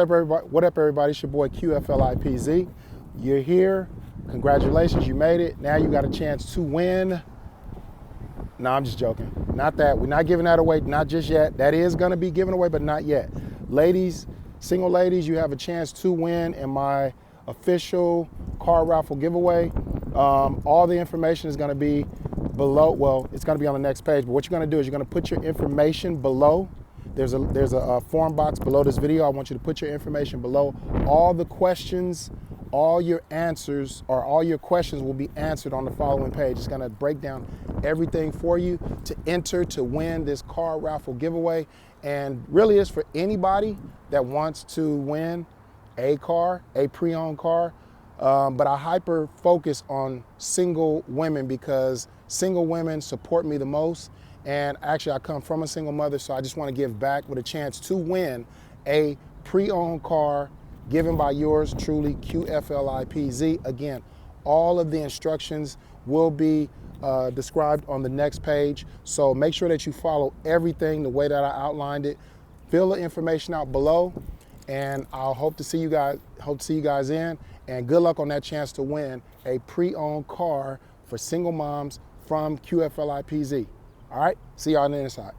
What up, everybody? It's your boy QFLIPZ. You're here. Congratulations, you made it. Now you got a chance to win. No, I'm just joking. Not that. We're not giving that away, not just yet. That is going to be given away, but not yet. Ladies, single ladies, you have a chance to win in my official car raffle giveaway. All the information is going to be below. Well, it's going to be on the next page, but what you're going to do is you're going to put your information below. There's a form box below this video. I want you to put your information below. All the questions, all your answers, or all your questions will be answered on the following page. It's going to break down everything for you to enter to win this car raffle giveaway. And really is for anybody that wants to win a car, a pre-owned car. But I hyper focus on single women because single women support me the most. And actually I come from a single mother, so I just want to give back with a chance to win a pre-owned car given by yours truly, QFLIPZ. Again, all of the instructions will be described on the next page. So make sure that you follow everything the way that I outlined it. Fill the information out below, and I'll hope to see you guys in. And good luck on that chance to win a pre-owned car for single moms from QFLIPZ. All right, see y'all on the inside.